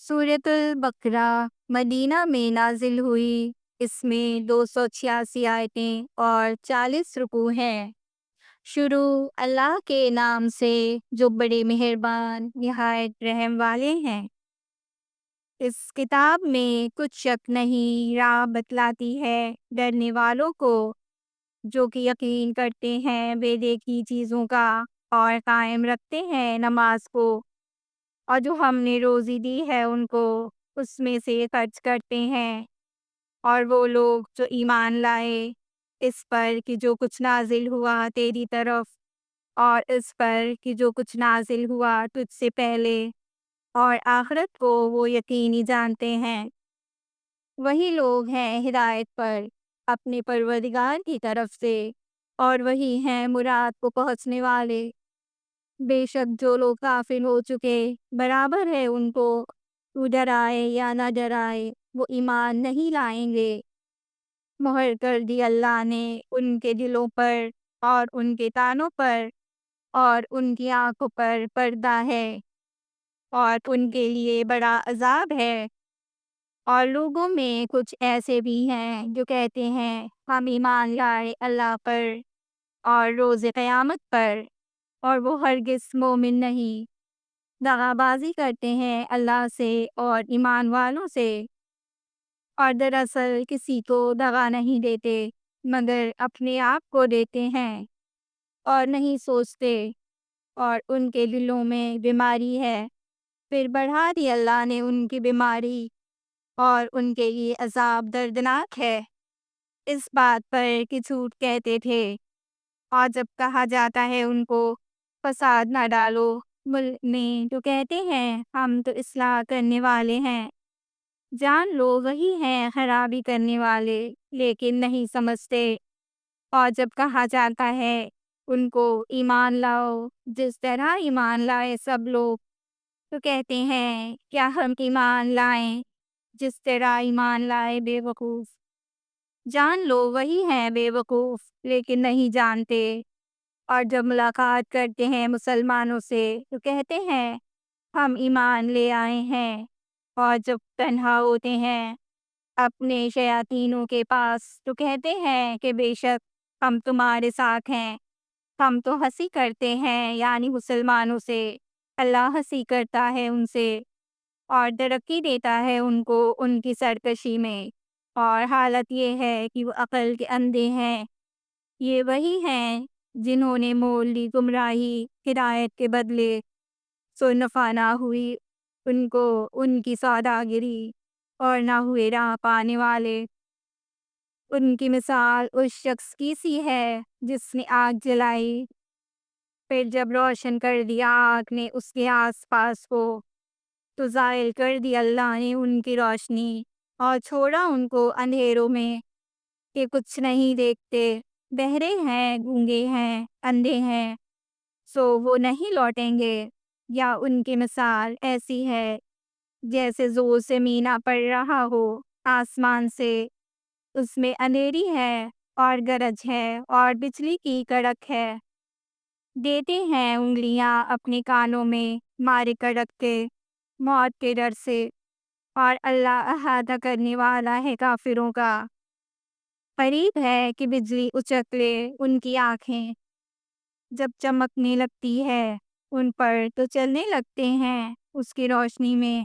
سورۃ البقرہ مدینہ میں نازل ہوئی۔ اس میں 286 آیتیں اور 40 رکوع ہیں۔ شروع اللہ کے نام سے جو بڑے مہربان نہایت رحم والے ہیں۔ اس کتاب میں کچھ شک نہیں، راہ بتلاتی ہے ڈرنے والوں کو، جو کہ یقین کرتے ہیں بے دیکھی چیزوں کا اور قائم رکھتے ہیں نماز کو، اور جو ہم نے روزی دی ہے ان کو اس میں سے خرچ کرتے ہیں۔ اور وہ لوگ جو ایمان لائے اس پر کہ جو کچھ نازل ہوا تیری طرف، اور اس پر کہ جو کچھ نازل ہوا تجھ سے پہلے، اور آخرت کو وہ یقینی جانتے ہیں، وہی لوگ ہیں ہدایت پر اپنے پروردگار کی طرف سے، اور وہی ہیں مراد کو پہنچنے والے۔ بے شک جو لوگ غافل ہو چکے، برابر ہے ان کو تو ڈرائے یا نہ ڈرائے، وہ ایمان نہیں لائیں گے۔ مہر کر دی اللہ نے ان کے دلوں پر اور ان کے کانوں پر، اور ان کی آنکھوں پر پردہ ہے، اور ان کے لیے بڑا عذاب ہے۔ اور لوگوں میں کچھ ایسے بھی ہیں جو کہتے ہیں ہم ایمان لائے اللہ پر اور روز قیامت پر، اور وہ ہرگز مومن نہیں، دغا بازی کرتے ہیں اللہ سے اور ایمان والوں سے، اور دراصل کسی کو دغا نہیں دیتے مگر اپنے آپ کو دیتے ہیں اور نہیں سوچتے، اور ان کے دلوں میں بیماری ہے۔ پھر بڑھا دی اللہ نے ان کی بیماری، اور ان کے لیے عذاب دردناک ہے اس بات پر کہ جھوٹ کہتے تھے۔ اور جب کہا جاتا ہے ان کو فساد نہ ڈالو ملک میں، تو کہتے ہیں ہم تو اصلاح کرنے والے ہیں۔ جان لو وہی ہیں خرابی کرنے والے، لیکن نہیں سمجھتے۔ اور جب کہا جاتا ہے ان کو ایمان لاؤ جس طرح ایمان لائے سب لوگ، تو کہتے ہیں کیا ہم ایمان لائیں جس طرح ایمان لائے بے وقوف۔ جان لو وہی ہیں بے وقوف لیکن نہیں جانتے۔ اور جب ملاقات کرتے ہیں مسلمانوں سے تو کہتے ہیں ہم ایمان لے آئے ہیں، اور جب تنہا ہوتے ہیں اپنے شیاطینوں کے پاس تو کہتے ہیں کہ بے شک ہم تمہارے ساتھ ہیں، ہم تو ہنسی کرتے ہیں، یعنی مسلمانوں سے اللہ ہنسی کرتا ہے ان سے، اور ترقی دیتا ہے ان کو ان کی سرکشی میں، اور حالت یہ ہے کہ وہ عقل کے اندھے ہیں۔ یہ وہی ہیں جنہوں نے مول لی گمراہی ہدایت کے بدلے، سو نفع نہ ہوئی ان کو ان کی سوداگری، اور نہ ہوئے راہ پانے والے۔ ان کی مثال اس شخص کی سی ہے جس نے آگ جلائی، پھر جب روشن کر دیا آگ نے اس کے آس پاس کو، تو زائل کر دی اللہ نے ان کی روشنی، اور چھوڑا ان کو اندھیروں میں کہ کچھ نہیں دیکھتے، بہرے ہیں، گونگے ہیں، اندھے ہیں، سو وہ نہیں لوٹیں گے۔ یا ان کی مثال ایسی ہے جیسے زور سے مینا پڑ رہا ہو آسمان سے، اس میں اندھیری ہے اور گرج ہے اور بجلی کی کڑک ہے۔ دیتے ہیں انگلیاں اپنے کانوں میں مارے کڑک کے، موت کے ڈر سے، اور اللہ احاطہ کرنے والا ہے کافروں کا۔ قریب ہے کہ بجلی اچک لے ان کی آنکھیں، جب چمکنے لگتی ہے ان پر تو چلنے لگتے ہیں اس کی روشنی میں،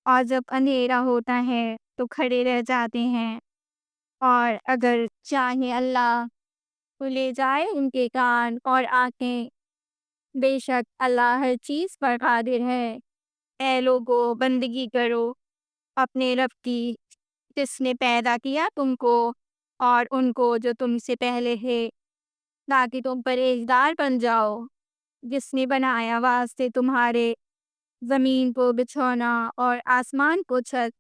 اور جب اندھیرا ہوتا ہے تو کھڑے رہ جاتے ہیں۔ اور اگر چاہے اللہ تو لے جائے ان کے کان اور آنکھیں، بے شک اللہ ہر چیز پر قادر ہے۔ اے لوگو بندگی کرو اپنے رب کی جس نے پیدا کیا تم کو اور ان کو جو تم سے پہلے ہے، تاکہ تم پرہیزگار بن جاؤ، جس نے بنایا واسطے تمہارے زمین کو بچھونا اور آسمان کو چھت،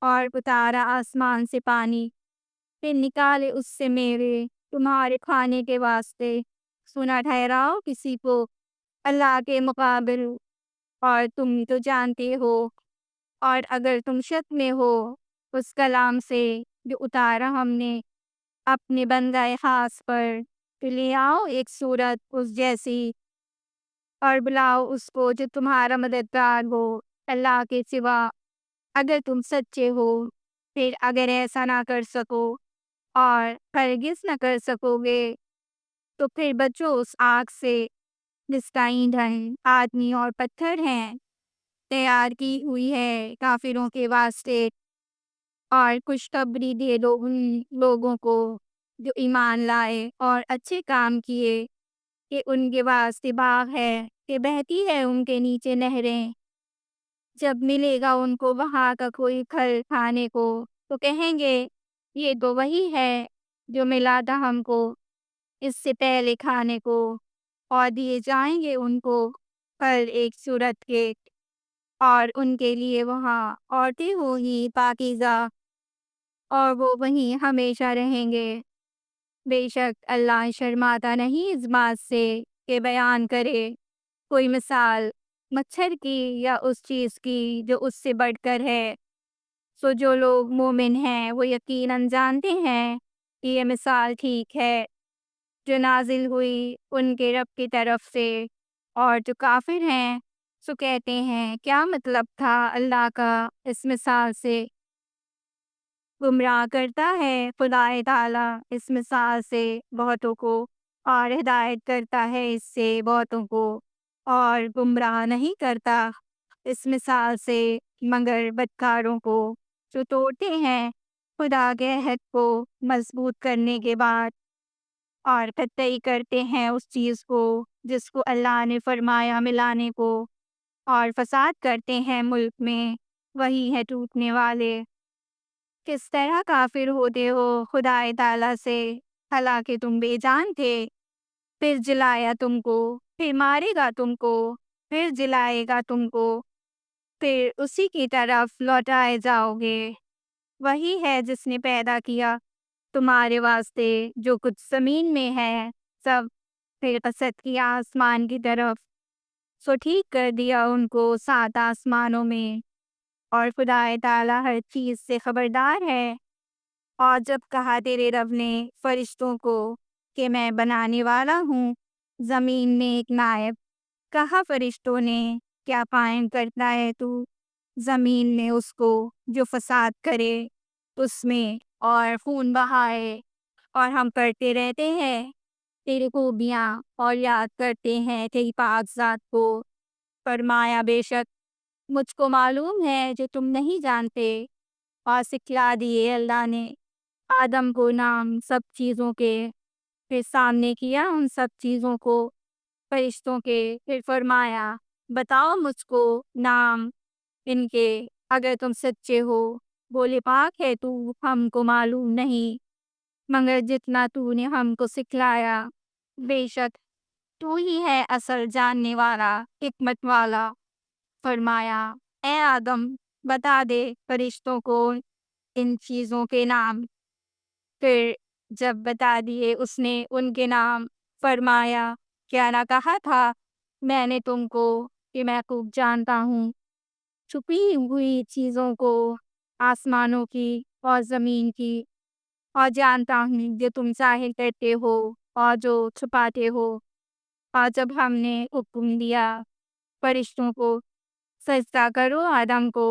اور اتارا آسمان سے پانی، پھر نکالے اس سے میوے تمہارے کھانے کے واسطے، سنا ٹھہراؤ کسی کو اللہ کے مقابل، اور تم تو جانتے ہو۔ اور اگر تم شک میں ہو اس کلام سے جو اتارا ہم نے اپنے بندہ خاص پر، تو لے آؤ ایک صورت اس جیسی، اور بلاؤ اس کو جو تمہارا مددگار ہو اللہ کے سوا اگر تم سچے ہو، پھر اگر ایسا نہ کر سکو اور ہرگز نہ کر سکو گے تو پھر بچو اس آگ سے جس کا ایندھن آدمی اور پتھر ہیں، تیار کی ہوئی ہے کافروں کے واسطے، اور خوشخبری دے دو ان لوگوں کو جو ایمان لائے اور اچھے کام کیے کہ ان کے واسطے باغ ہے کہ بہتی ہے ان کے نیچے نہریں، جب ملے گا ان کو وہاں کا کوئی پھل کھانے کو تو کہیں گے یہ تو وہی ہے جو ملا تھا ہم کو اس سے پہلے کھانے کو، اور دیے جائیں گے ان کو پھل ایک صورت کے، اور ان کے لیے وہاں عورتیں ہوں گی پاکیزہ، اور وہ وہیں ہمیشہ رہیں گے۔ بے شک اللہ شرماتا نہیں اس بات سے کہ بیان کرے کوئی مثال مچھر کی یا اس چیز کی جو اس سے بڑھ کر ہے۔ سو جو لوگ مومن ہیں وہ یقیناً جانتے ہیں کہ یہ مثال ٹھیک ہے جو نازل ہوئی ان کے رب کی طرف سے، اور جو کافر ہیں سو کہتے ہیں کیا مطلب تھا اللہ کا اس مثال سے۔ گمراہ کرتا ہے خدا تعالیٰ اس مثال سے بہتوں کو، اور ہدایت کرتا ہے اس سے بہتوں کو، اور گمراہ نہیں کرتا اس مثال سے مگر بدکاروں کو جو توڑتے ہیں خدا کے عہد کو مضبوط کرنے کے بعد، اور قطعی کرتے ہیں اس چیز کو جس کو اللہ نے فرمایا ملانے کو، اور فساد کرتے ہیں ملک میں، وہی ہے ٹوٹنے والے۔ کس طرح کافر ہوتے ہو خدا تعالیٰ سے، حالانکہ تم بے جان تھے، پھر جلایا تم کو، پھر مارے گا تم کو، پھر جلائے گا تم کو، پھر اسی کی طرف لوٹائے جاؤ گے۔ وہی ہے جس نے پیدا کیا تمہارے واسطے جو کچھ زمین میں ہے سب، پھر قصد کیا آسمان کی طرف، سو ٹھیک کر دیا ان کو 7 آسمانوں میں، اور خدا تعالیٰ ہر چیز سے خبردار ہے۔ اور جب کہا تیرے رب نے فرشتوں کو کہ میں بنانے والا ہوں زمین میں ایک نائب، کہا فرشتوں نے کیا قائم کرتا ہے تو زمین میں اس کو جو فساد کرے اس میں اور خون بہائے، اور ہم پڑھتے رہتے ہیں تیری خوبیاں اور یاد کرتے ہیں تیری پاک ذات کو۔ فرمایا بے شک مجھ کو معلوم ہے جو تم نہیں جانتے، اور سکھلا دیے اللہ نے آدم کو نام سب چیزوں کے، پھر سامنے کیا ان سب چیزوں کو فرشتوں کے، پھر فرمایا بتاؤ مجھ کو نام ان کے اگر تم سچے ہو۔ بولے پاک ہے تو ہم کو معلوم نہیں مگر جتنا تو نے ہم کو سکھلایا، بے شک تو ہی ہے اصل جاننے والا حکمت والا۔ فرمایا اے آدم بتا دے فرشتوں کو ان چیزوں کے نام، پھر جب بتا دیے اس نے ان کے نام، فرمایا کیا نہ کہا تھا میں نے تم کو کہ میں خوب جانتا ہوں چھپی ہوئی چیزوں کو آسمانوں کی اور زمین کی، اور جانتا ہوں جو تم ظاہر کرتے ہو اور جو چھپاتے ہو۔ اور جب ہم نے حکم دیا فرشتوں کو سجدہ کرو آدم کو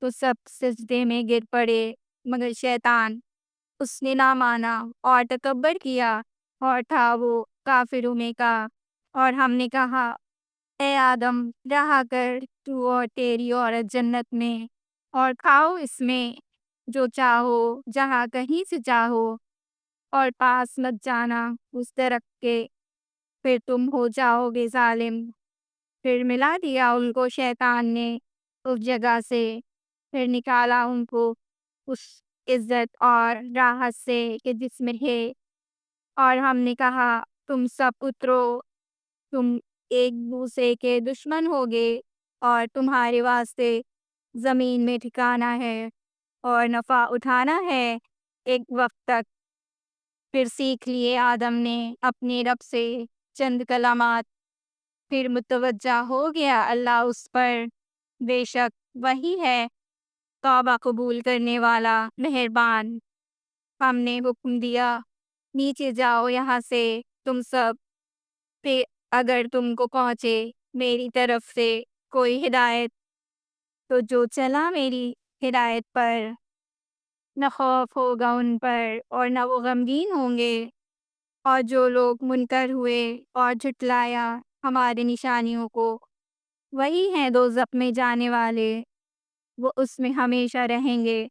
تو سب سجدے میں گر پڑے مگر شیطان اس نے نہ مانا اور تکبر کیا، اور تھا وہ کافروں میں کا۔ اور ہم نے کہا اے آدم رہا کر تو اور تیری عورت جنت میں، اور کھاؤ اس میں جو چاہو جہاں کہیں سے چاہو، اور پاس مت جانا اس درخت کے پھر تم ہو جاؤ گے ظالم۔ پھر ملا دیا ان کو شیطان نے اس جگہ سے، پھر نکالا ان کو اس عزت اور راحت سے کہ جس میں ہے، اور ہم نے کہا تم سب اترو، تم ایک دوسرے کے دشمن ہوگے اور تمہارے واسطے زمین میں ٹھکانا ہے اور نفع اٹھانا ہے ایک وقت تک۔ پھر سیکھ لیے آدم نے اپنے رب سے چند کلمات، پھر متوجہ ہو گیا اللہ اس پر، بے شک وہی ہے توبہ قبول کرنے والا مہربان۔ ہم نے حکم دیا نیچے جاؤ یہاں سے تم سب، پھر اگر تم کو پہنچے میری طرف سے کوئی ہدایت تو جو چلا میری ہدایت پر، نہ خوف ہوگا ان پر اور نہ وہ غمگین ہوں گے۔ اور جو لوگ منکر ہوئے اور جھٹلایا ہماری نشانیوں کو، وہی ہیں دوزخ میں جانے والے، وہ اس میں ہمیشہ رہیں گے۔